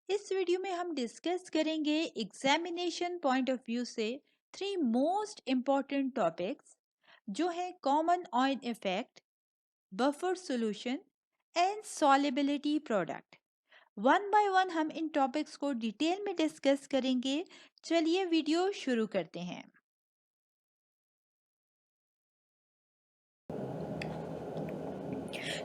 इस वीडियो में हम डिस्कस करेंगे एग्जामिनेशन पॉइंट ऑफ व्यू से 3 मोस्ट इम्पॉर्टेंट टॉपिक्स जो है common ion effect, buffer solution and solubility product. One by one हम इन टॉपिक्स को डिटेल में डिस्कस करेंगे। चलिए वीडियो शुरू करते हैं।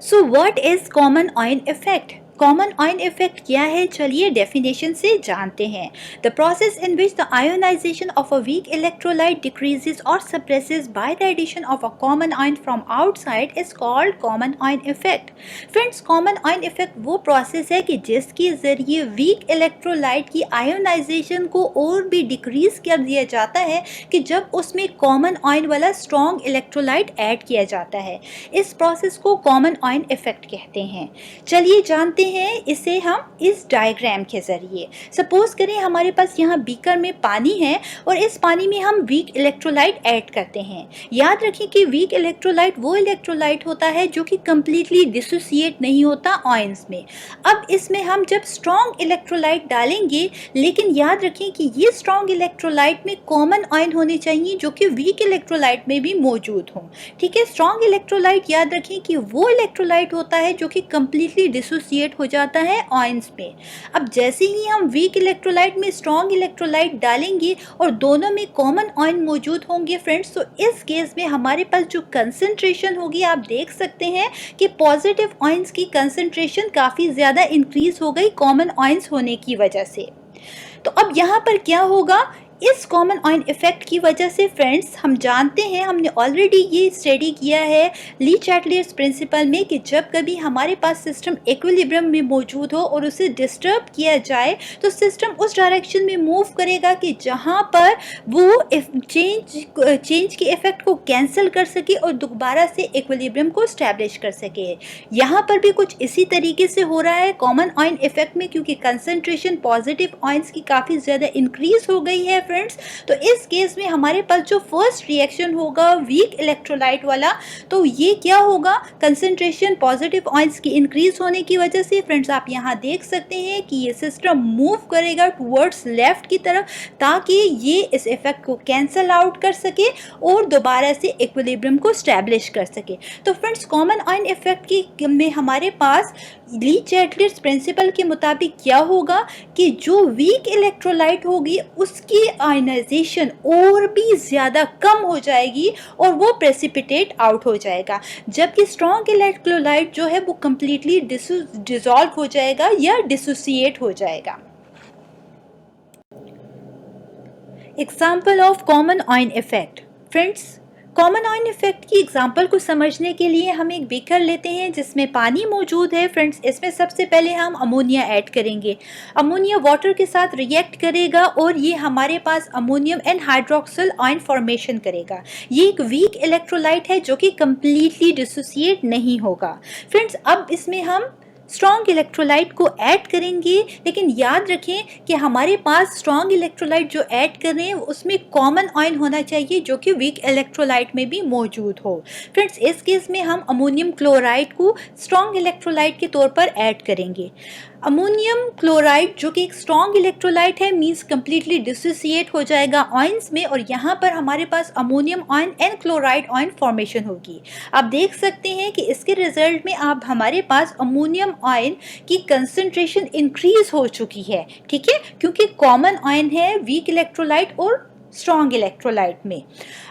So what is common ion effect? Common ion effect क्या है? चलिए डेफिनेशन से जानते हैं। The process in which the ionization of a weak electrolyte decreases और suppresses by the addition of a common ion from outside is called common ion effect. Friends, common ion effect वो process है कि जिसके जरिए weak electrolyte की ionisation को और भी डिक्रीज कर दिया जाता है कि जब उसमें कॉमन ऑयल वाला स्ट्रॉन्ग इलेक्ट्रोलाइट ऐड किया जाता है। इस प्रोसेस को कॉमन ऑयल इफेक्ट कहते हैं। चलिए जानते हैं इसे हम इस डायग्राम के जरिए। सपोज करें हमारे पास यहाँ बीकर में पानी है और इस पानी में हम वीक इलेक्ट्रोलाइट ऐड करते हैं। याद रखें कि वीक इलेक्ट्रोलाइट वो इलेक्ट्रोलाइट होता है जो कि कंप्लीटली डिसोसिएट नहीं होता आयंस में। अब इसमें हम जब स्ट्रॉन्ग इलेक्ट्रोलाइट डालेंगे, लेकिन याद रखें कि ये स्ट्रॉन्ग इलेक्ट्रोलाइट में कॉमन आयन होने चाहिए जो कि वीक इलेक्ट्रोलाइट में भी मौजूद हों। ठीक है, स्ट्रॉन्ग इलेक्ट्रोलाइट याद रखें कि वो इलेक्ट्रोलाइट होता है जो कि कंप्लीटली डिसोसिएट हो जाता है आयंस में। अब जैसे ही हम वीक इलेक्ट्रोलाइट में स्ट्रॉन्ग इलेक्ट्रोलाइट डालेंगे और दोनों में कॉमन आयन मौजूद होंगे फ्रेंड्स, तो इस केस में हमारे पास जो कंसंट्रेशन होगी, आप देख सकते हैं कि पॉजिटिव आयंस की कंसंट्रेशन काफ़ी ज़्यादा इंक्रीज हो गई कॉमन आयंस होने की वजह से। तो अब यहाँ पर क्या होगा? इस कॉमन ऑयल इफेक्ट की वजह से फ्रेंड्स हम जानते हैं, हमने ऑलरेडी ये स्टडी किया है ली चैटलियर्स प्रिंसिपल में, कि जब कभी हमारे पास सिस्टम इक्विलिब्रियम में मौजूद हो और उसे डिस्टर्ब किया जाए तो सिस्टम उस डायरेक्शन में मूव करेगा कि जहाँ पर वो चेंज के इफेक्ट को कैंसिल कर सके और दोबारा से इक्विलिब्रियम को स्टैब्लिश कर सके। यहाँ पर भी कुछ इसी तरीके से हो रहा है कॉमन ऑयल इफेक्ट में, क्योंकि कंसंट्रेशन पॉजिटिव ऑयल्स की काफ़ी ज़्यादा इंक्रीज हो गई है फ्रेंड्स। तो इस केस में हमारे पास जो फर्स्ट रिएक्शन होगा वीक इलेक्ट्रोलाइट वाला, तो ये क्या होगा? कंसंट्रेशन पॉजिटिव ऑयल्स की इंक्रीज होने की वजह से फ्रेंड्स आप यहाँ देख सकते हैं कि ये सिस्टम मूव करेगा टुवर्ड्स लेफ्ट की तरफ, ताकि ये इस इफेक्ट को कैंसल आउट कर सके और दोबारा से इक्विलिब्रियम को स्टैब्लिश कर सके। तो फ्रेंड्स, कॉमन ऑयल इफेक्ट की में हमारे पास ली चैटलियर्स प्रिंसिपल के मुताबिक क्या होगा कि जो वीक इलेक्ट्रोलाइट होगी उसकी आयनाइजेशन और भी ज़्यादा कम हो जाएगी और वो प्रेसिपिटेट आउट हो जाएगा, जबकि स्ट्रॉन्ग इलेक्ट्रोलाइट जो है वो कंप्लीटली डिसॉल्व हो जाएगा या डिसोसिएट हो जाएगा। Example of common ion effect. Friends, common ion effect की एग्जाम्पल को समझने के लिए हम एक बीकर लेते हैं जिसमें पानी मौजूद है। फ्रेंड्स, इसमें सबसे पहले हम अमोनिया ऐड करेंगे। अमोनिया वाटर के साथ रिएक्ट करेगा और ये हमारे पास ammonium and hydroxyl ion formation करेगा। ये एक वीक इलेक्ट्रोलाइट है जो कि कंप्लीटली डिसोसिएट नहीं होगा। फ्रेंड्स, अब इसमें हम स्ट्रॉन्ग इलेक्ट्रोलाइट को ऐड करेंगे, लेकिन याद रखें कि हमारे पास स्ट्रॉन्ग इलेक्ट्रोलाइट जो ऐड कर रहे हैं उसमें कॉमन आयन होना चाहिए जो कि वीक इलेक्ट्रोलाइट में भी मौजूद हो। फ्रेंड्स, इस केस में हम अमोनियम क्लोराइड को स्ट्रॉन्ग इलेक्ट्रोलाइट के तौर पर ऐड करेंगे। अमोनियम क्लोराइड जो कि एक स्ट्रॉन्ग इलेक्ट्रोलाइट है मींस कंप्लीटली डिसोसिएट हो जाएगा आयंस में, और यहाँ पर हमारे पास ammonium ion and chloride ion formation होगी। आप देख सकते हैं कि इसके रिजल्ट में आप हमारे पास अमोनियम आयन की कंसंट्रेशन इंक्रीज हो चुकी है। ठीक है, क्योंकि कॉमन आयन है वीक इलेक्ट्रोलाइट और स्ट्रॉन्ग इलेक्ट्रोलाइट में।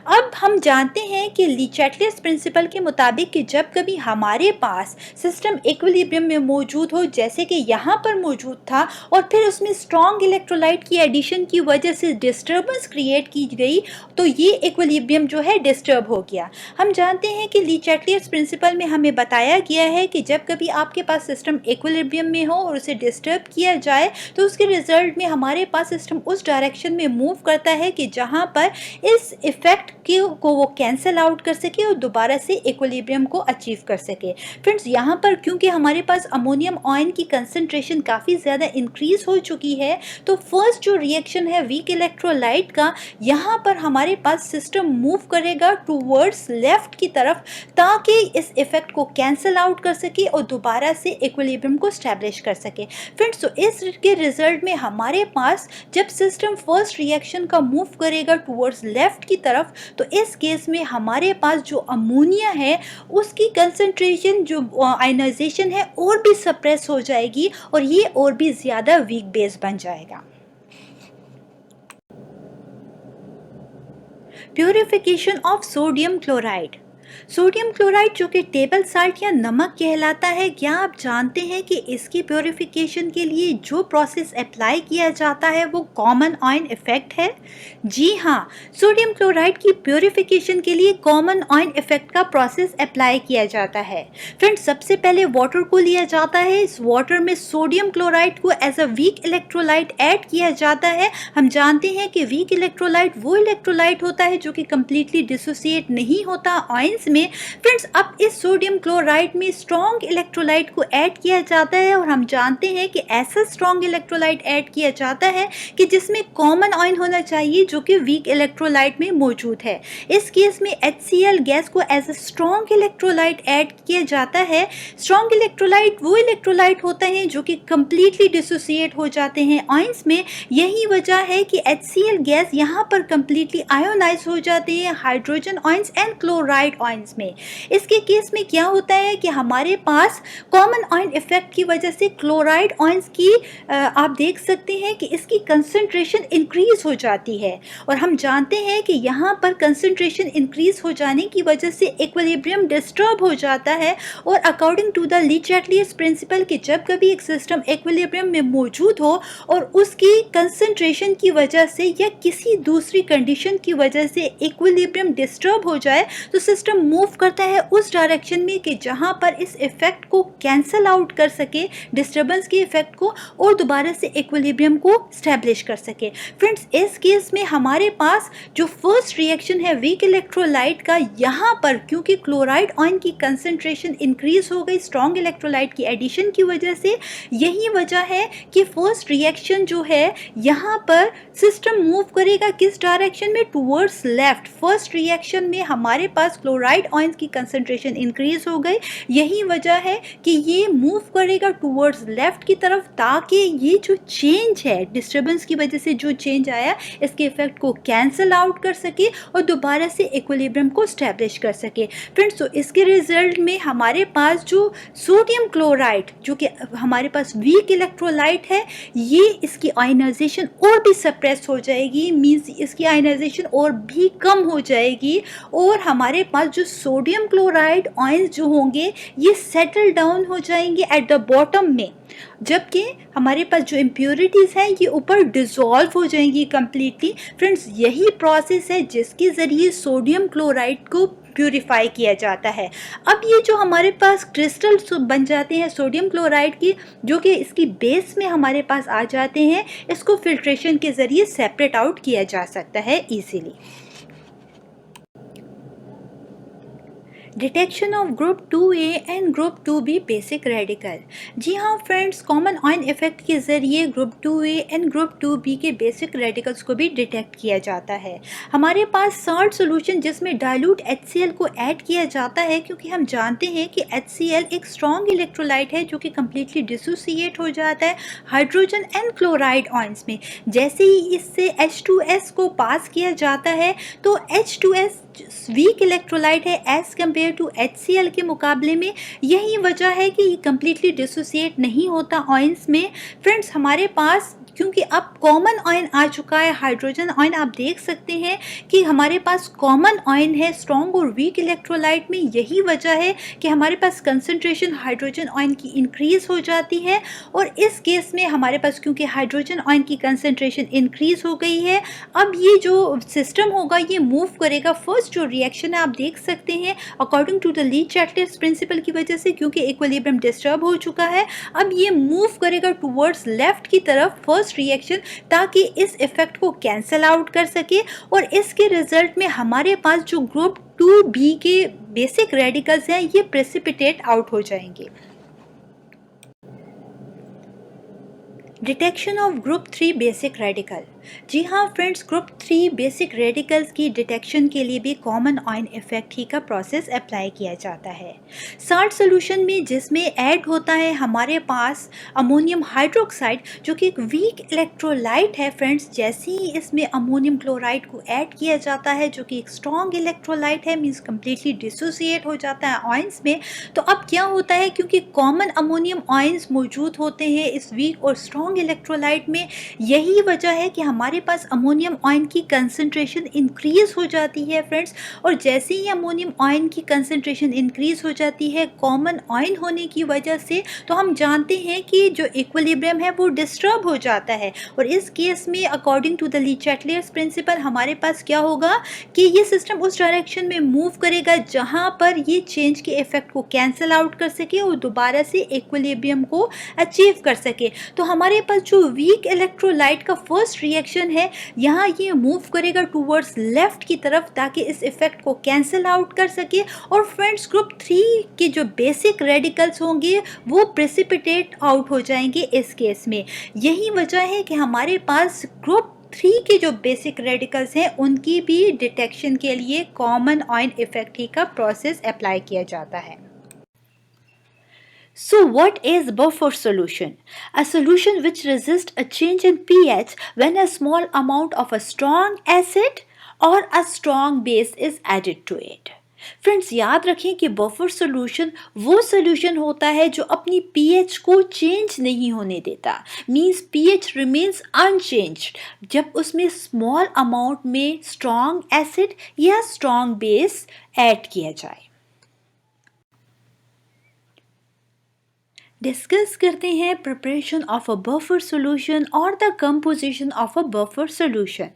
अब हम जानते हैं कि ली चैटलियर्स प्रिंसिपल के मुताबिक कि जब कभी हमारे पास सिस्टम इक्विलिब्रियम में मौजूद हो, जैसे कि यहाँ पर मौजूद था, और फिर उसमें स्ट्रॉन्ग इलेक्ट्रोलाइट की एडिशन की वजह से डिस्टर्बेंस क्रिएट की गई, तो ये इक्विलिब्रियम जो है डिस्टर्ब हो गया। हम जानते हैं कि ली चैटलियर्स प्रिंसिपल में हमें बताया गया है कि जब कभी आपके पास सिस्टम इक्विलिब्रियम में हो और उसे डिस्टर्ब किया जाए तो उसके रिजल्ट में हमारे पास सिस्टम उस डायरेक्शन में मूव करता है कि जहाँ पर इस इफेक्ट को वो कैंसल आउट कर सके और दोबारा से इक्विलिब्रियम को अचीव कर सके। फ्रेंड्स, यहाँ पर क्योंकि हमारे पास अमोनियम आयन की कंसंट्रेशन काफ़ी ज़्यादा इंक्रीज हो चुकी है, तो फर्स्ट जो रिएक्शन है वीक इलेक्ट्रोलाइट का, यहाँ पर हमारे पास सिस्टम मूव करेगा टूवर्ड्स लेफ्ट की तरफ ताकि इस इफेक्ट को कैंसल आउट कर सके और दोबारा से इक्विलिब्रियम को स्टैब्लिश कर सके। फ्रेंड्स, तो इसके रिजल्ट में हमारे पास जब सिस्टम फर्स्ट रिएक्शन का मूव करेगा टूवर्ड्स लेफ्ट की तरफ, तो इस केस में हमारे पास जो अमोनिया है उसकी कंसंट्रेशन, जो आयनाइजेशन है, और भी सप्रेस हो जाएगी और ये और भी ज़्यादा वीक बेस बन जाएगा। Purification of sodium chloride. Sodium chloride जो कि टेबल साल्ट या नमक कहलाता है, क्या आप जानते हैं कि इसकी प्योरिफिकेशन के लिए जो प्रोसेस अप्लाई किया जाता है वो कॉमन आयन इफेक्ट है? जी हाँ, सोडियम क्लोराइड की प्योरिफिकेशन के लिए कॉमन आयन इफेक्ट का प्रोसेस अप्लाई किया जाता है। फ्रेंड्स, सबसे पहले वाटर को लिया जाता है, इस वाटर में सोडियम क्लोराइड को as a weak electrolyte add किया जाता है। हम जानते हैं कि वीक इलेक्ट्रोलाइट वो इलेक्ट्रोलाइट होता है जो कि कंप्लीटली डिसोसिएट नहीं होता आयंस में। फ्रेंड्स, अब इस सोडियम क्लोराइड में स्ट्रॉन्ग इलेक्ट्रोलाइट को ऐड किया जाता है और हम जानते हैं कि ऐसा स्ट्रॉन्ग इलेक्ट्रोलाइट ऐड किया जाता है कि जिसमें कॉमन आयन होना चाहिए जो कि वीक इलेक्ट्रोलाइट में मौजूद है। इस केस में HCl गैस को as a strong electrolyte add किया जाता है। स्ट्रॉन्ग इलेक्ट्रोलाइट वो इलेक्ट्रोलाइट होते हैं जो कि कंप्लीटली डिसोसिएट हो जाते हैं आयंस में। यही वजह है कि HCl गैस यहाँ पर कंप्लीटली आयोनाइज हो जाते हैं hydrogen ions and chloride ions में। इसके केस में क्या होता है कि हमारे पास कॉमन आयन इफेक्ट की वजह से क्लोराइड आयंस की आप देख सकते हैं कि इसकी कंसंट्रेशन इंक्रीज हो जाती है और हम जानते हैं कि यहाँ पर कंसंट्रेशन इंक्रीज हो जाने की वजह से इक्विलिब्रियम डिस्टर्ब हो जाता है। और according to the Le Chatelier's principle कि जब कभी एक सिस्टम इक्विलिब्रियम में मौजूद हो और उसकी कंसंट्रेशन की वजह से या किसी दूसरी कंडीशन की वजह से इक्विलिब्रियम डिस्टर्ब हो जाए, तो सिस्टम मूव करता है उस डायरेक्शन में कि जहाँ पर इस इफेक्ट को कैंसल आउट कर सके, डिस्टर्बेंस के इफेक्ट को, और दोबारा से इक्विलिब्रियम को स्टैब्लिश कर सके। फ्रेंड्स, इस केस में हमारे पास जो फर्स्ट रिएक्शन है वीक इलेक्ट्रोलाइट का, यहाँ पर क्योंकि क्लोराइड आयन की कंसंट्रेशन इंक्रीज हो गई स्ट्रॉन्ग इलेक्ट्रोलाइट की एडिशन की वजह से, यही वजह है कि फर्स्ट रिएक्शन जो है यहाँ पर सिस्टम मूव करेगा किस डायरेक्शन में, टूवर्ड्स लेफ्ट। फर्स्ट रिएक्शन में हमारे पास क्लोराइड आयंस की कंसंट्रेशन इंक्रीज हो गई, यही वजह है कि ये मूव करेगा टूवर्ड्स लेफ्ट की तरफ ताकि ये जो चेंज है, डिस्टर्बेंस की वजह से जो चेंज आया, इसके इफेक्ट को कैंसल आउट कर सके और दोबारा से इक्विलिब्रियम को स्टैब्लिश कर सके। फ्रेंड्स, तो इसके रिजल्ट में हमारे पास जो सोडियम क्लोराइड जो कि हमारे पास वीक इलेक्ट्रोलाइट है, ये इसकी आयनाइजेशन और भी सप्रेस हो जाएगी, मींस इसकी आयनाइजेशन और भी कम हो जाएगी और हमारे पास जो सोडियम क्लोराइड आयंस जो होंगे ये सेटल डाउन हो जाएंगे एट द बॉटम में, जबकि हमारे पास जो इम्प्योरिटीज़ हैं ये ऊपर डिसॉल्व हो जाएंगी कम्प्लीटली। फ्रेंड्स, यही प्रोसेस है जिसके ज़रिए सोडियम क्लोराइड को प्यूरिफाई किया जाता है। अब ये जो हमारे पास क्रिस्टल बन जाते हैं सोडियम क्लोराइड की, जो कि इसकी बेस में हमारे पास आ जाते हैं, इसको फिल्ट्रेशन के ज़रिए सेपरेट आउट किया जा सकता है easily. Detection of group 2A and group 2B basic radical. जी हाँ फ्रेंड्स, कॉमन आयन इफेक्ट के ज़रिए group 2A and group 2B के बेसिक रेडिकल्स को भी डिटेक्ट किया जाता है। हमारे पास सॉल्ट सॉल्यूशन जिसमें डाइल्यूट HCl को ऐड किया जाता है, क्योंकि हम जानते हैं कि HCl एक स्ट्रॉन्ग इलेक्ट्रोलाइट है जो कि कम्प्लीटली डिसोसिएट हो जाता है हाइड्रोजन एंड क्लोराइड आयंस में। जैसे ही इससे H2S को पास किया जाता है तो H2S वीक इलेक्ट्रोलाइट है एज कम्पेयर टू HCl के मुकाबले में। यही वजह है कि ये कम्प्लीटली डिसोसिएट नहीं होता आयंस में। फ्रेंड्स, हमारे पास क्योंकि अब कॉमन आयन आ चुका है, हाइड्रोजन आयन, आप देख सकते हैं कि हमारे पास कॉमन आयन है स्ट्रॉन्ग और वीक इलेक्ट्रोलाइट में। यही वजह है कि हमारे पास कंसंट्रेशन हाइड्रोजन आयन की इंक्रीज हो जाती है और इस केस में हमारे पास क्योंकि हाइड्रोजन आयन की कंसंट्रेशन इंक्रीज हो गई है, अब ये जो सिस्टम होगा ये मूव करेगा। फर्स्ट जो रिएक्शन है आप देख सकते हैं according to the Le Chatelier's principle की वजह से, क्योंकि इक्विलिब्रियम डिस्टर्ब हो चुका है, अब ये मूव करेगा टूवर्ड्स लेफ्ट की तरफ। फर्स्ट रिएक्शन ताकि इस इफेक्ट को कैंसल आउट कर सके और इसके रिजल्ट में हमारे पास जो ग्रुप 2b के बेसिक रेडिकल्स हैं ये प्रेसिपिटेट आउट हो जाएंगे। Detection of group 3 basic radical. जी हाँ फ्रेंड्स, ग्रुप 3 बेसिक रेडिकल्स की डिटेक्शन के लिए भी कॉमन आयन इफेक्ट ही का प्रोसेस अप्लाई किया जाता है। साल्ट सोल्यूशन में जिसमें ऐड होता है हमारे पास अमोनियम हाइड्रोक्साइड जो कि एक वीक इलेक्ट्रोलाइट है फ्रेंड्स। जैसे ही इसमें अमोनियम क्लोराइड को ऐड किया जाता है जो कि एक स्ट्रॉन्ग इलेक्ट्रोलाइट है, मीन्स कम्प्लीटली डिसोसिएट हो जाता है आयंस में। तो अब क्या होता है, क्योंकि कॉमन अमोनियम आयंस मौजूद होते हैं इस वीक और स्ट्रॉन्ग इलेक्ट्रोलाइट में, यही वजह है कि हमारे पास अमोनियम आयन की कंसंट्रेशन इंक्रीज हो जाती है फ्रेंड्स। और जैसे ही अमोनियम आयन की कंसंट्रेशन इंक्रीज हो जाती है कॉमन आयन होने की वजह से, तो हम जानते हैं कि जो इक्विलिब्रियम है वो डिस्टर्ब हो जाता है। और इस केस में according to the Le Chatelier's principle हमारे पास क्या होगा कि ये सिस्टम उस डायरेक्शन में मूव करेगा जहां पर ये चेंज के इफेक्ट को कैंसिल आउट कर सके और दोबारा से इक्विलिब्रियम को अचीव कर सके। तो हमारे पास जो वीक इलेक्ट्रोलाइट का फर्स्ट रिएक्शन है यहाँ ये मूव करेगा टूवर्ड्स लेफ्ट की तरफ ताकि इस इफेक्ट को कैंसिल आउट कर सके। और फ्रेंड्स ग्रुप 3 के जो बेसिक रेडिकल्स होंगे वो प्रेसिपिटेट आउट हो जाएंगे इस केस में। यही वजह है कि हमारे पास ग्रुप 3 के जो बेसिक रेडिकल्स हैं उनकी भी डिटेक्शन के लिए कॉमन आयन इफेक्ट ही का प्रोसेस अप्लाई किया जाता है। So what is buffer solution? A solution which resists a change in pH when a small amount of a strong acid or a strong base is added to it. Friends याद रखें कि buffer solution वो solution होता है जो अपनी pH को change नहीं होने देता, मीन्स pH रिमेन्स अनचेंज्ड जब उसमें स्मॉल अमाउंट में स्ट्रॉन्ग एसिड या स्ट्रॉन्ग बेस ऐड किया जाए। डिस्कस करते हैं preparation of a buffer solution और the composition of a buffer solution.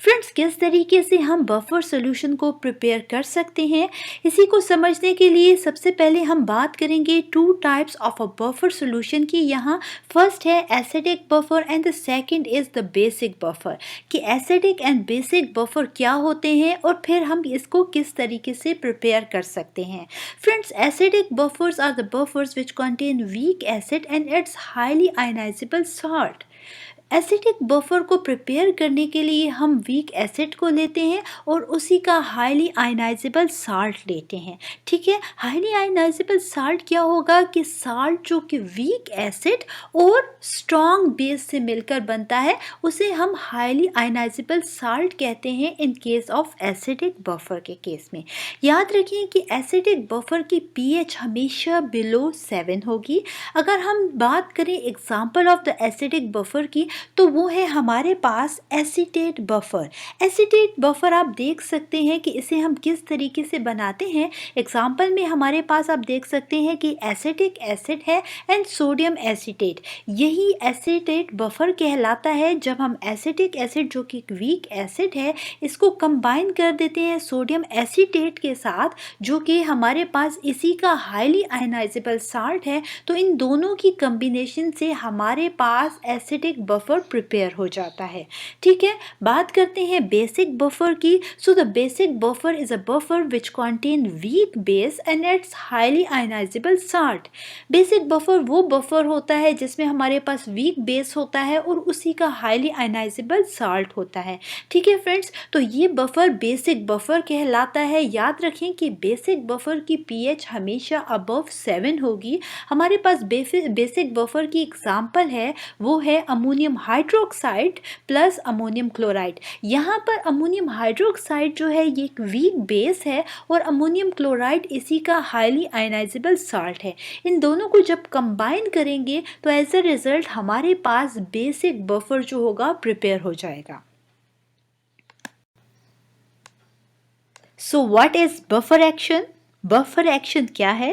Friends किस तरीके से हम बफर सॉल्यूशन को प्रिपेयर कर सकते हैं, इसी को समझने के लिए सबसे पहले हम बात करेंगे two types of a buffer solution की। यहाँ फर्स्ट है acidic buffer and the second is the basic buffer, कि एसिडिक एंड बेसिक बफर क्या होते हैं और फिर हम इसको किस तरीके से प्रिपेयर कर सकते हैं। Friends acidic buffers are the buffers which contain weak acid and its highly ionisable salt. Acidic buffer को प्रिपेयर करने के लिए हम वीक एसिड को लेते हैं और उसी का हाईली आयनाइजेबल साल्ट लेते हैं। ठीक है, हाईली आयनाइजेबल साल्ट क्या होगा कि साल्ट जो कि वीक एसिड और स्ट्रॉन्ग बेस से मिलकर बनता है उसे हम हाईली आयनाइजेबल साल्ट कहते हैं in case of acidic buffer के केस में। याद रखिए कि एसिडिक बफर की pH हमेशा बिलो 7 होगी। अगर हम बात करें example of the acidic buffer की तो वो है हमारे पास एसीटेट बफर। एसीटेट बफर आप देख सकते हैं कि इसे हम किस तरीके से बनाते हैं। एग्जाम्पल में हमारे पास आप देख सकते हैं कि एसिटिक एसिड है एंड सोडियम एसीटेट। यही एसीटेट बफर कहलाता है जब हम एसिटिक एसिड जो कि एक वीक एसिड है इसको कंबाइन कर देते हैं सोडियम एसीटेट के साथ जो कि हमारे पास इसी का हाईली आयनाइजेबल साल्ट है। तो इन दोनों की कम्बिनेशन से हमारे पास एसिडिक बफर प्रिपेयर हो जाता है। ठीक है, बात करते हैं बेसिक बफर की। So the basic buffer is a buffer which contain weak base and its highly ionisable salt. Basic buffer वो बफर होता है जिसमें हमारे पास वीक बेस होता है और उसी का हाईली आयनाइजेबल साल्ट होता है। ठीक है फ्रेंड्स, तो ये बफर बेसिक बफर कहलाता है। याद रखें कि बेसिक बफर की pH हमेशा अबव 7 होगी। हमारे पास बेसिक बफर की एग्जाम्पल है वो है ammonium hydroxide plus ammonium chloride. यहाँ पर अमोनियम हाइड्रोक्साइड जो है ये एक वीक बेस है और अमोनियम क्लोराइड इसी का हाईली आयनाइजेबल साल्ट है। इन दोनों को जब कंबाइन करेंगे तो एज अ रिजल्ट हमारे पास बेसिक बफर जो होगा प्रिपेयर हो जाएगा। सो what is buffer action? Buffer action क्या है?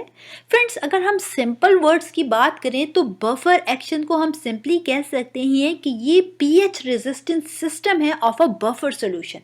फ्रेंड्स, अगर हम सिंपल वर्ड्स की बात करें तो बफर एक्शन को हम सिंपली कह सकते हैं कि ये पीएच रेजिस्टेंस सिस्टम है ऑफ अ बफर सॉल्यूशन।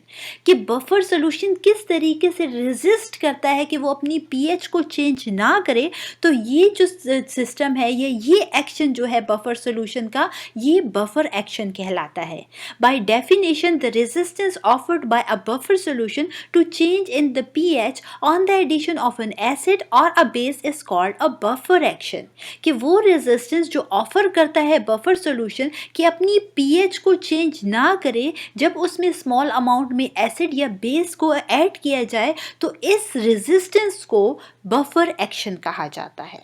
कि बफर सॉल्यूशन किस तरीके से रेजिस्ट करता है कि वो अपनी पीएच को चेंज ना करे, तो ये जो सिस्टम है, ये एक्शन जो है बफर सॉल्यूशन का, ये बफर एक्शन कहलाता है। By definition, the resistance offered by a buffer solution to change in the pH on the addition of an acid or a base is called a buffer action। कि वो resistance जो offer करता है buffer solution कि अपनी pH को change ना करे जब उसमें स्मॉल अमाउंट में एसिड या बेस को ऐड किया जाए, तो इस रेजिस्टेंस को बफर एक्शन कहा जाता है।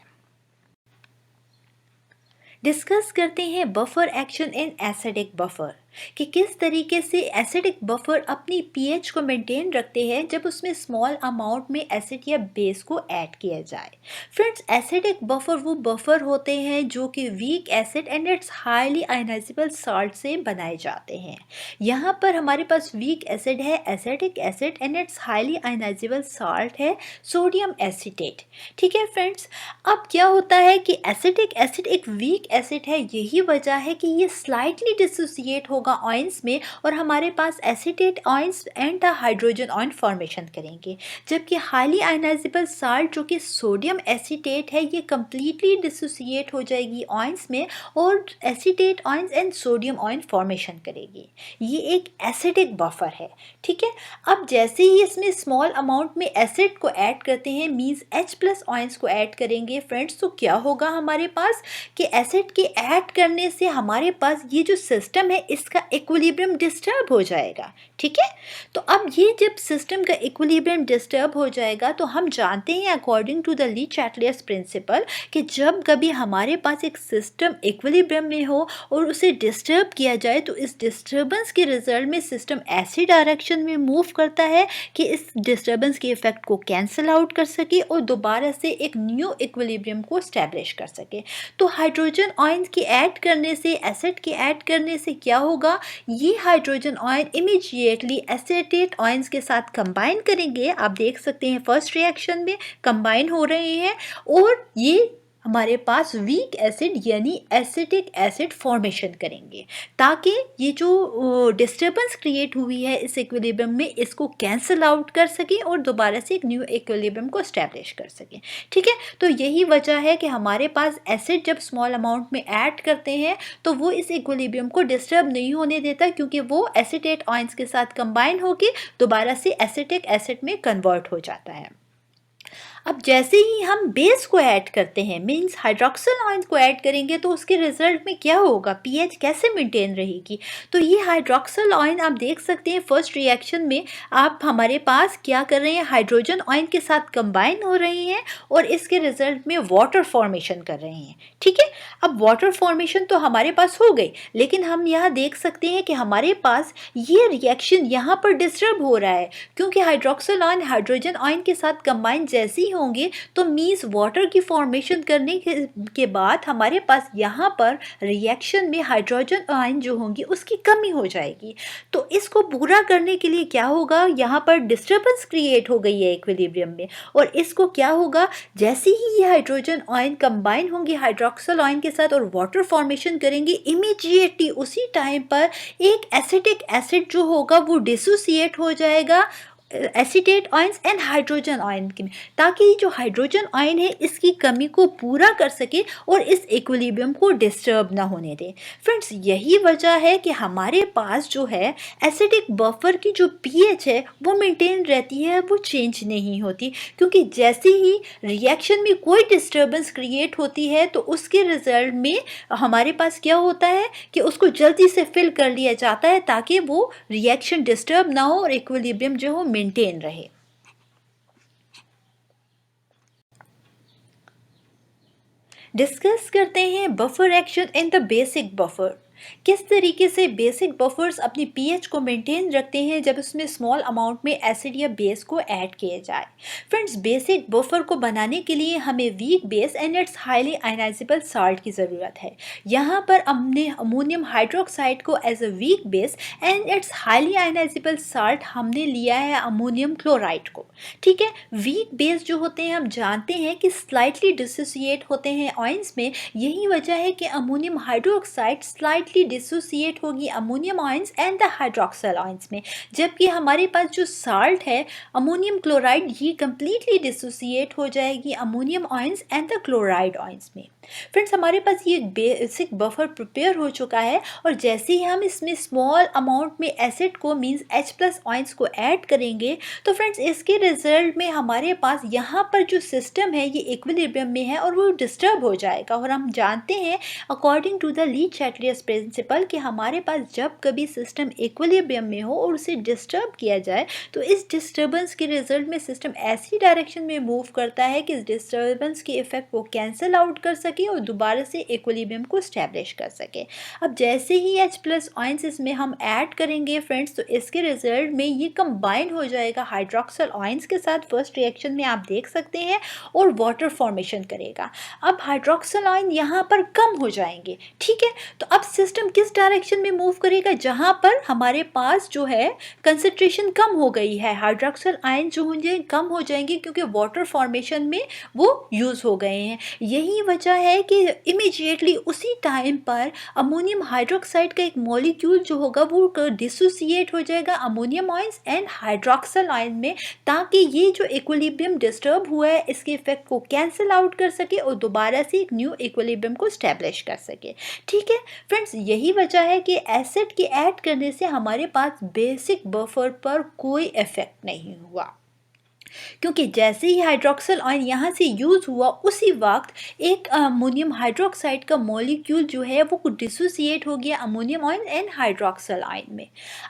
डिस्कस करते हैं buffer action in acidic buffer कि किस तरीके से एसिडिक बफर अपनी पीएच को मेंटेन रखते हैं जब उसमें स्मॉल अमाउंट में एसिड या बेस को ऐड किया जाए। फ्रेंड्स, एसिडिक बफर वो बफर होते हैं जो कि weak acid and its highly ionisable salt से बनाए जाते हैं। यहाँ पर हमारे पास वीक एसिड है acidic acid and its highly ionisable salt है सोडियम एसीटेट। ठीक है फ्रेंड्स, अब क्या होता है कि एसिडिक एसिड एक वीक एसिड है, यही वजह है कि ये स्लाइटली डिसोसिएट होगा आयंस में और हमारे पास acetate ions and the hydrogen ion formation करेंगे। जबकि हाईली आयनाइजेबल साल्ट जो कि सोडियम एसीटेट है, ये कंप्लीटली डिसोसिएट हो जाएगी आयंस में और acetate ions and sodium ion formation करेगी। ये एक एसिडिक बफर है। ठीक है, अब जैसे ही इसमें स्मॉल अमाउंट में एसिड को ऐड करते हैं, मींस H+ आयंस को ऐड करेंगे फ्रेंड्स, तो क्या होगा हमारे पास कि एसिड के ऐड करने से हमारे पास ये जो सिस्टम है इसका इक्विलिब्रियम डिस्टर्ब हो जाएगा। ठीक है, तो अब ये जब सिस्टम का इक्विलिब्रियम डिस्टर्ब हो जाएगा तो हम जानते हैं according to the Le Chatelier's principle कि जब कभी हमारे पास एक सिस्टम इक्विलिब्रियम में हो और उसे डिस्टर्ब किया जाए तो इस डिस्टर्बेंस के रिजल्ट में सिस्टम ऐसी डायरेक्शन में मूव करता है कि इस डिस्टर्बेंस के इफेक्ट को कैंसिल आउट कर सके और दोबारा से एक न्यू इक्विलिब्रियम को स्टैब्लिश कर सके। तो हाइड्रोजन आयन के ऐड करने से, एसिड के ऐड करने से क्या होगा, ये hydrogen ion immediately acetate ions के साथ कंबाइन करेंगे। आप देख सकते हैं फर्स्ट रिएक्शन में कंबाइन हो रहे हैं और ये हमारे पास वीक एसिड यानी एसिटिक एसिड फॉर्मेशन करेंगे ताकि ये जो डिस्टर्बेंस क्रिएट हुई है इस इक्विलिब्रियम में, इसको कैंसिल आउट कर सके और दोबारा से एक न्यू इक्विलिब्रियम को स्टैब्लिश कर सके। ठीक है, तो यही वजह है कि हमारे पास एसिड जब स्मॉल अमाउंट में ऐड करते हैं तो वो इस इक्विलिब्रियम को डिस्टर्ब नहीं होने देता, क्योंकि वो एसिटेट आयंस के साथ कंबाइन होकर दोबारा से एसिटिक एसिड में कन्वर्ट हो जाता है। अब जैसे ही हम बेस को ऐड करते हैं, मींस हाइड्रोक्सिल आयन को ऐड करेंगे, तो उसके रिजल्ट में क्या होगा, पीएच कैसे मेंटेन रहेगी। तो ये हाइड्रोक्सिल आयन आप देख सकते हैं फर्स्ट रिएक्शन में आप हमारे पास क्या कर रहे हैं, हाइड्रोजन आयन के साथ कंबाइन हो रहे हैं और इसके रिजल्ट में वाटर फॉर्मेशन कर रहे हैं। ठीक है, अब वाटर फॉर्मेशन तो हमारे पास हो गई, लेकिन हम यहाँ देख सकते हैं कि हमारे पास ये रिएक्शन यहाँ पर डिस्टर्ब हो रहा है, क्योंकि हाइड्रोक्सिल आयन हाइड्रोजन आयन के साथ कंबाइन जैसे ही होंगे तो मींस वाटर की फॉर्मेशन करने के बाद हमारे पास यहाँ पर रिएक्शन में हाइड्रोजन आयन जो होंगी उसकी कमी हो जाएगी। तो इसको पूरा करने के लिए क्या होगा, यहाँ पर डिस्टर्बेंस क्रिएट हो गई है इक्विलिब्रियम में और इसको क्या होगा, जैसे ही ये हाइड्रोजन आयन कंबाइन होंगे हाइड्रोक्सिल आयन के साथ और वाटर फॉर्मेशन करेंगे, इमीडिएटली उसी टाइम पर एक एसिटिक एसिड जो होगा वो डिसोसिएट हो जाएगा acetate ions and hydrogen ion की, ताकि जो हाइड्रोजन आयन है इसकी कमी को पूरा कर सके और इस इक्विलिब्रियम को डिस्टर्ब ना होने दे। फ्रेंड्स, यही वजह है कि हमारे पास जो है एसिडिक बफर की जो पीएच है वो मेंटेन रहती है, वो चेंज नहीं होती, क्योंकि जैसे ही रिएक्शन में कोई डिस्टर्बेंस क्रिएट होती है तो उसके रिजल्ट में हमारे पास क्या होता है कि उसको जल्दी से फिल कर लिया जाता है ताकि वो रिएक्शन डिस्टर्ब ना हो और इक्विलिब्रियम जो हो मेंटेन रहे। डिस्कस करते हैं buffer action in the basic buffer. किस तरीके से बेसिक बफर्स अपनी पीएच को मेंटेन रखते हैं जब उसमें स्मॉल अमाउंट में एसिड या बेस को ऐड किया जाए। फ्रेंड्स, बेसिक बफर को बनाने के लिए हमें weak base and its highly ionisable salt की ज़रूरत है। यहाँ पर हमने अमोनियम हाइड्रोक्साइड को as a weak base and its highly ionisable salt हमने लिया है अमोनियम क्लोराइड को। ठीक है, वीक बेस जो होते हैं हम जानते हैं कि स्लाइटली डिसोसिएट होते हैं आयंस में। यही वजह है कि अमोनियम हाइड्रोक्साइड स्लाइटली डिसोसिएट होगी ammonium ions and the hydroxyl ions में, जबकि हमारे पास जो साल्ट है अमोनियम क्लोराइड ये कंप्लीटली डिसोसिएट हो जाएगी ammonium ions and the chloride ions में। फ्रेंड्स, हमारे पास ये बेसिक बफर प्रिपेयर हो चुका है और जैसे ही हम इसमें स्मॉल अमाउंट में एसिड को मींस H+ आयंस को ऐड करेंगे तो फ्रेंड्स इसके रिजल्ट में हमारे पास यहाँ पर जो सिस्टम है ये इक्विलिब्रियम में है और वो डिस्टर्ब हो जाएगा। और हम जानते हैं अकॉर्डिंग टू द ली-चाटलियस प्रिंसिपल कि हमारे पास जब कभी सिस्टम इक्विलिब्रियम में हो और उसे डिस्टर्ब किया जाए तो इस डिस्टर्बेंस के रिजल्ट में सिस्टम ऐसी डायरेक्शन में मूव करता है कि इस डिस्टर्बेंस की इफेक्ट को कैंसिल आउट कर सके और दोबारा से इक्विलिब्रियम को स्टैब्लिश कर सके। अब जैसे ही H+ आयंस इसमें हम ऐड करेंगे फ्रेंड्स तो इसके रिजल्ट में ये कंबाइन हो जाएगा हाइड्रोक्सिल आयंस के साथ फर्स्ट रिएक्शन में आप देख सकते हैं और वाटर फॉर्मेशन करेगा। अब हाइड्रोक्सिल आयन यहाँ पर कम हो जाएंगे। ठीक है, तो अब सिस्टम किस डायरेक्शन में मूव करेगा? जहाँ पर हमारे पास जो है कंसंट्रेशन कम हो गई है, हाइड्रोक्सिल आयन जो होंगे कम हो जाएंगे क्योंकि वाटर फॉर्मेशन में वो यूज़ हो गए हैं। यही वजह है कि इमीडिएटली उसी टाइम पर अमोनियम हाइड्रोक्साइड का एक मॉलिक्यूल जो होगा वो डिसोसिएट हो जाएगा ammonium ions and hydroxyl ion में, ताकि ये जो इक्विलिब्रियम डिस्टर्ब हुआ है इसके इफेक्ट को कैंसिल आउट कर सके और दोबारा से एक न्यू इक्विलिब्रियम को स्टैब्लिश कर सके। ठीक है फ्रेंड्स, यही वजह है कि एसिड के ऐड करने से हमारे पास बेसिक बफर पर कोई इफेक्ट नहीं हुआ, क्योंकि जैसे ही हाइड्रोक्सिल आयन यहाँ से यूज़ हुआ उसी वक्त एक अमोनियम हाइड्रोक्साइड का मॉलिक्यूल जो है वो डिसोसिएट हो गया ammonium ion and hydroxyl ion में।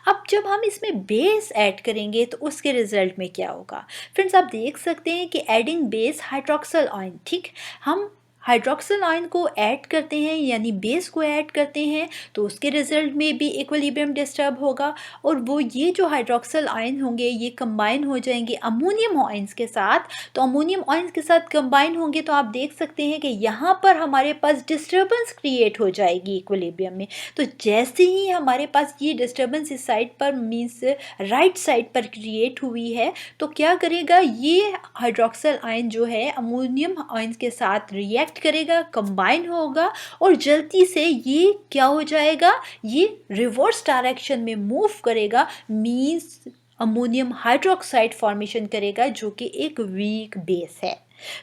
अब जब हम इसमें बेस ऐड करेंगे तो उसके रिजल्ट में क्या होगा? फ्रेंड्स, आप देख सकते हैं कि एडिंग बेस हाइड्रोक्सिल आयन, ठीक, हम हाइड्रोक्सिल आयन को ऐड करते हैं यानी बेस को ऐड करते हैं तो उसके रिजल्ट में भी इक्विलिब्रियम डिस्टर्ब होगा और वो ये जो हाइड्रोक्सिल आयन होंगे ये कंबाइन हो जाएंगे अमोनियम आयंस के साथ। तो अमोनियम आयंस के साथ कंबाइन होंगे तो आप देख सकते हैं कि यहाँ पर हमारे पास डिस्टर्बेंस क्रिएट हो जाएगी इक्विलिब्रियम में। तो जैसे ही हमारे पास ये डिस्टर्बेंस इस साइड पर मीन्स राइट साइड पर क्रिएट हुई है तो क्या करेगा, ये हाइड्रोक्सिल आयन जो है अमोनियम आयंस के साथ रिएक्ट करेगा, कंबाइन होगा और जल्दी से ये क्या हो जाएगा, ये रिवर्स डायरेक्शन में मूव करेगा, मींस अमोनियम हाइड्रोक्साइड फॉर्मेशन करेगा जो कि एक वीक बेस है।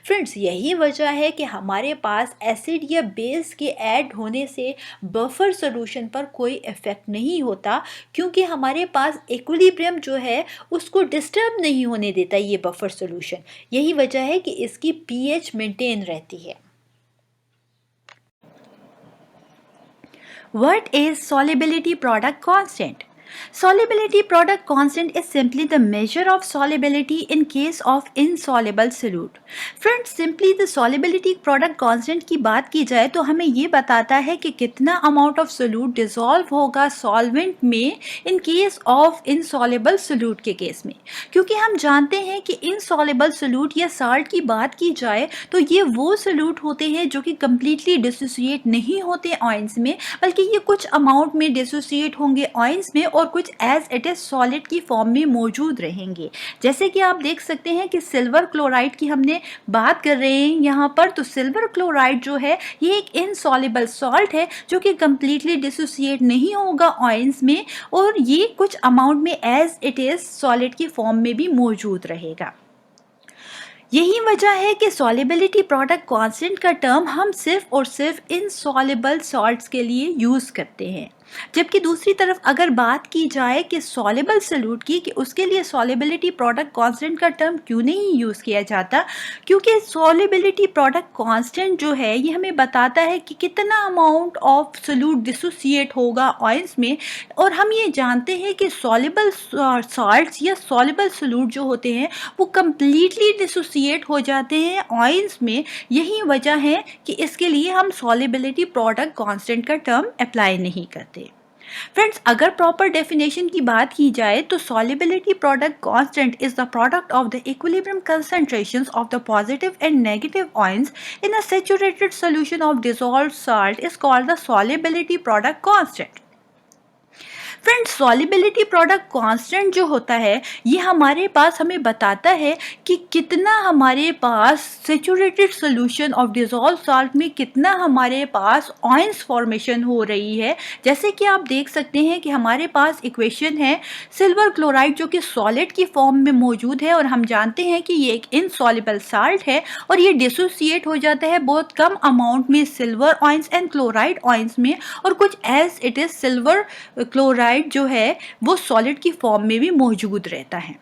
फ्रेंड्स, यही वजह है कि हमारे पास एसिड या बेस के ऐड होने से बफर सॉल्यूशन पर कोई इफेक्ट नहीं होता, क्योंकि हमारे पास इक्विलिब्रियम जो है उसको डिस्टर्ब नहीं होने देता ये बफर सॉल्यूशन। यही वजह है कि इसकी पीएच मेंटेन रहती है। What is solubility product constant? Solubility product constant is simply the measure of solubility in case of insoluble solute. Friends, simply the solubility product constant की बात की जाए तो हमें ये बताता है कि कितना amount of solute dissolve होगा solvent में in case of insoluble solute के केस में। क्योंकि हम जानते हैं कि insoluble solute या salt की बात की जाए तो ये वो solute होते हैं जो कि completely dissociate नहीं होते आयंस में, बल्कि ये कुछ amount में dissociate होंगे आयंस में और कुछ एज इट इज सॉलिड की फॉर्म में मौजूद रहेंगे। जैसे कि आप देख सकते हैं कि सिल्वर क्लोराइड की हमने बात कर रहे हैं यहाँ पर, तो सिल्वर क्लोराइड जो है ये एक इनसॉल्युबल सॉल्ट है जो कि कंप्लीटली डिसोसिएट नहीं होगा आयंस में और ये कुछ अमाउंट में एज इट इज सॉलिड की फॉर्म में भी मौजूद रहेगा। यही वजह है कि सॉल्युबिलिटी प्रोडक्ट कांस्टेंट का टर्म हम सिर्फ और सिर्फ इनसॉल्युबल सॉल्ट्स के लिए यूज़ करते हैं। जबकि दूसरी तरफ अगर बात की जाए कि सॉल्युबल सॉल्यूट की, कि उसके लिए सॉल्युबिलिटी प्रोडक्ट कांस्टेंट का टर्म क्यों नहीं यूज़ किया जाता, क्योंकि सॉल्युबिलिटी प्रोडक्ट कांस्टेंट जो है ये हमें बताता है कि कितना अमाउंट ऑफ सॉल्यूट डिसोसिएट होगा ऑयल्स में, और हम ये जानते हैं कि सॉल्युबल सॉल्ट्स या सॉल्युबल सॉल्यूट जो होते हैं वो कम्प्लीटली डिसोसिएट हो जाते हैं ऑयल्स में। यही वजह है कि इसके लिए हम सॉल्युबिलिटी प्रोडक्ट कांस्टेंट का टर्म अप्लाई नहीं करते। फ्रेंड्स, अगर प्रॉपर डेफिनेशन की बात की जाए तो solubility product constant is the product of the equilibrium concentrations of the positive and negative ions in a saturated solution of dissolved salt is called the solubility product constant. Friends, solubility product constant जो होता है ये हमारे पास हमें बताता है कि कितना हमारे पास saturated solution of dissolve salt में कितना हमारे पास आयंस फॉर्मेशन हो रही है। जैसे कि आप देख सकते हैं कि हमारे पास इक्वेशन है सिल्वर क्लोराइड जो कि सॉलिड की फॉर्म में मौजूद है, और हम जानते हैं कि ये एक इनसॉल्युबल साल्ट है और ये डिसोसिएट हो जाता है बहुत कम अमाउंट में silver ions and chloride ions में, और कुछ as it is silver chloride जो है वो सॉलिड की फॉर्म में भी मौजूद रहता है।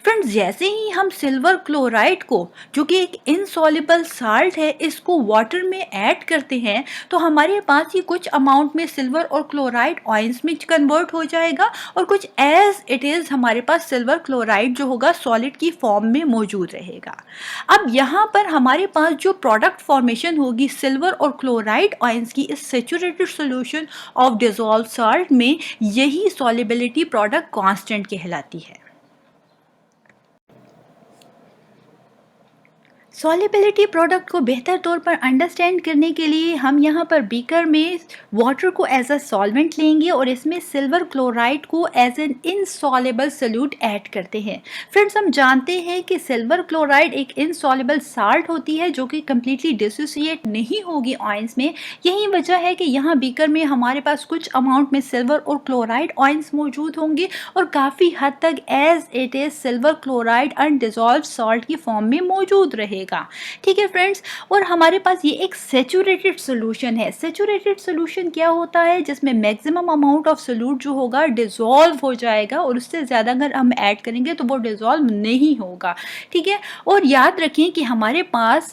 फ्रेंड्स, जैसे ही हम सिल्वर क्लोराइड को, जो कि एक इनसॉल्युबल साल्ट है, इसको वाटर में ऐड करते हैं तो हमारे पास ये कुछ अमाउंट में सिल्वर और क्लोराइड आयंस में कन्वर्ट हो जाएगा, और कुछ एज इट इज हमारे पास सिल्वर क्लोराइड जो होगा सॉलिड की फॉर्म में मौजूद रहेगा। अब यहाँ पर हमारे पास जो प्रोडक्ट फॉर्मेशन होगी सिल्वर और क्लोराइड आयंस की इस saturated solution of dissolved salt में, यही सॉल्युबिलिटी प्रोडक्ट कांस्टेंट कहलाती है। सॉल्युबिलिटी प्रोडक्ट को बेहतर तौर पर अंडरस्टैंड करने के लिए हम यहाँ पर बीकर में वाटर को एज अ सॉल्वेंट लेंगे और इसमें सिल्वर क्लोराइड को as an insoluble solute add करते हैं। फ्रेंड्स, हम जानते हैं कि सिल्वर क्लोराइड एक इनसॉल्युबल साल्ट होती है जो कि कम्प्लीटली डिसोसिएट नहीं होगी आयंस में। यही वजह है कि यहाँ बीकर में हमारे पास कुछ अमाउंट में सिल्वर और क्लोराइड आयंस मौजूद होंगे और काफ़ी हद तक as it is silver chloride undissolved salt की फॉर्म में मौजूद रहेगा। ठीक है फ्रेंड्स, और हमारे पास ये एक सैचुरेटेड सॉल्यूशन है। सैचुरेटेड सॉल्यूशन क्या होता है? जिसमें मैक्सिमम अमाउंट ऑफ सॉल्यूट जो होगा डिसॉल्व हो जाएगा और उससे ज़्यादा अगर हम ऐड करेंगे तो वो डिसॉल्व नहीं होगा। ठीक है, और याद रखें कि हमारे पास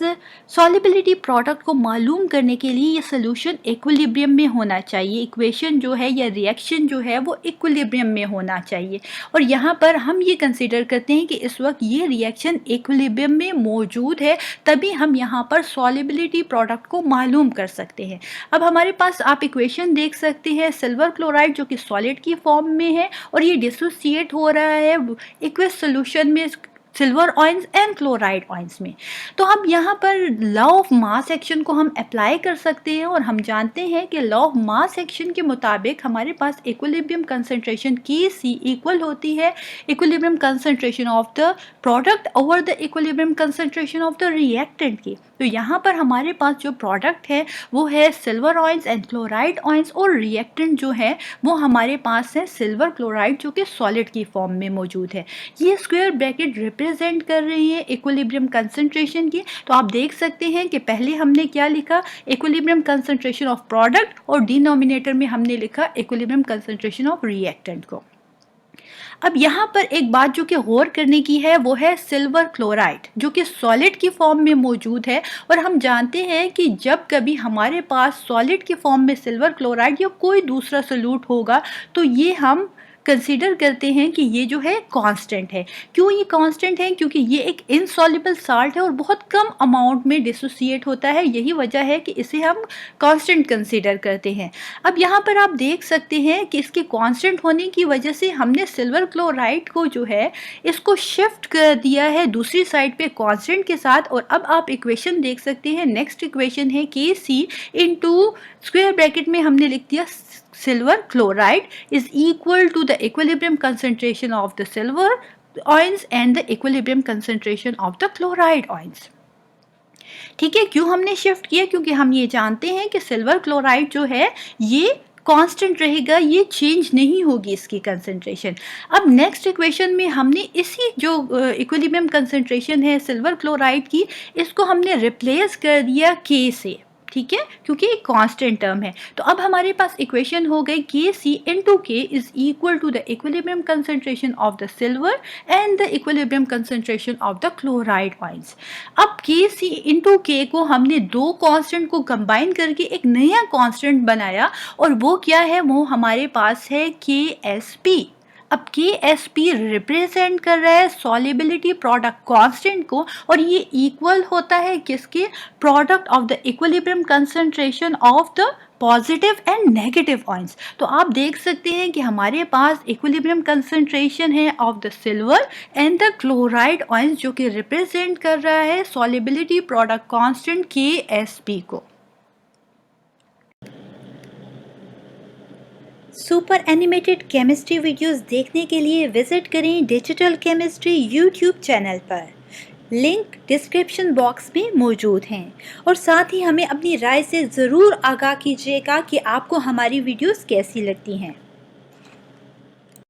सॉल्युबिलिटी प्रोडक्ट को मालूम करने के लिए ये सॉल्यूशन इक्विलिब्रियम में होना चाहिए। इक्वेशन जो है या रिएक्शन जो है वो इक्विलिब्रियम में होना चाहिए, और यहाँ पर हम ये कंसीडर करते हैं कि इस वक्त ये रिएक्शन इक्विलिब्रियम में मौजूद है, तभी हम यहाँ पर सॉल्युबिलिटी प्रोडक्ट को मालूम कर सकते हैं। अब हमारे पास आप इक्वेशन देख सकते हैं, सिल्वर क्लोराइड जो कि सॉलिड की फॉर्म में है और ये डिसोसिएट हो रहा है एक्वस सॉल्यूशन में silver ions and chloride ions में। तो हम यहाँ पर लॉ ऑफ मास एक्शन को हम अप्लाई कर सकते हैं, और हम जानते हैं कि लॉ ऑफ मास एक्शन के मुताबिक हमारे पास इक्विलिब्रियम कंसंट्रेशन Kc इक्वल होती है equilibrium concentration of the product over the equilibrium concentration of the reactant की। तो यहाँ पर हमारे पास जो प्रोडक्ट है वो है silver ions and chloride ions, और रिएक्टेंट जो है वो हमारे पास है सिल्वर क्लोराइड जो कि सॉलिड की फॉर्म में मौजूद है। ये स्क्वायर ब्रैकेट रिप्रेजेंट कर रही है इक्विलिब्रियम कंसंट्रेशन की। तो आप देख सकते हैं कि पहले हमने क्या लिखा, इक्विलिब्रियम कंसंट्रेशन ऑफ प्रोडक्ट, और डिनोमिनेटर में हमने लिखा इक्विलिब्रियम कंसंट्रेशन ऑफ रिएक्टेंट को। अब यहाँ पर एक बात जो कि गौर करने की है वो है सिल्वर क्लोराइड जो कि सॉलिड की फॉर्म में मौजूद है, और हम जानते हैं कि जब कभी हमारे पास सॉलिड की फॉर्म में सिल्वर क्लोराइड या कोई दूसरा सॉल्यूट होगा तो ये हम कंसीडर करते हैं कि ये जो है कांस्टेंट है। क्यों ये कांस्टेंट है? क्योंकि ये एक इनसॉल्युबल साल्ट है और बहुत कम अमाउंट में डिसोसिएट होता है। यही वजह है कि इसे हम कांस्टेंट कंसीडर करते हैं। अब यहाँ पर आप देख सकते हैं कि इसके कांस्टेंट होने की वजह से हमने सिल्वर क्लोराइड को जो है इसको शिफ्ट कर दिया है दूसरी साइड पे कांस्टेंट के साथ, और अब आप इक्वेशन देख सकते हैं। नेक्स्ट इक्वेशन है Kc इंटू स्क्वायर ब्रैकेट में हमने लिख दिया silver chloride is equal to the equilibrium concentration of the silver ions and the equilibrium concentration of the chloride ions. ठीक है, क्यों हमने शिफ्ट किया? क्योंकि हम ये जानते हैं कि सिल्वर क्लोराइड जो है ये कांस्टेंट रहेगा, ये चेंज नहीं होगी इसकी कंसंट्रेशन। अब नेक्स्ट इक्वेशन में हमने इसी जो इक्विलिब्रियम कंसंट्रेशन है सिल्वर क्लोराइड की, इसको हमने रिप्लेस कर दिया K से। ठीक है, क्योंकि एक कांस्टेंट टर्म है। तो अब हमारे पास इक्वेशन हो गई Kc into K is equal to the equilibrium concentration of the silver and the equilibrium concentration of the chloride ions. अब Kc into K को हमने दो कांस्टेंट को कंबाइन करके एक नया कांस्टेंट बनाया और वो क्या है, वो हमारे पास है Ksp। अब Ksp रिप्रेजेंट कर रहा है सॉल्युबिलिटी प्रोडक्ट कांस्टेंट को और ये इक्वल होता है किसके, product of the equilibrium concentration of the positive and negative ions. तो आप देख सकते हैं कि हमारे पास इक्विलिब्रियम कंसंट्रेशन है of the silver and the chloride ions जो कि रिप्रेजेंट कर रहा है सॉल्युबिलिटी प्रोडक्ट कांस्टेंट Ksp को। सुपर एनिमेटेड केमिस्ट्री वीडियोस देखने के लिए विजिट करें डिजिटल केमिस्ट्री यूट्यूब चैनल पर। लिंक डिस्क्रिप्शन बॉक्स में मौजूद हैं और साथ ही हमें अपनी राय से ज़रूर आगाह कीजिएगा कि आपको हमारी वीडियोस कैसी लगती हैं।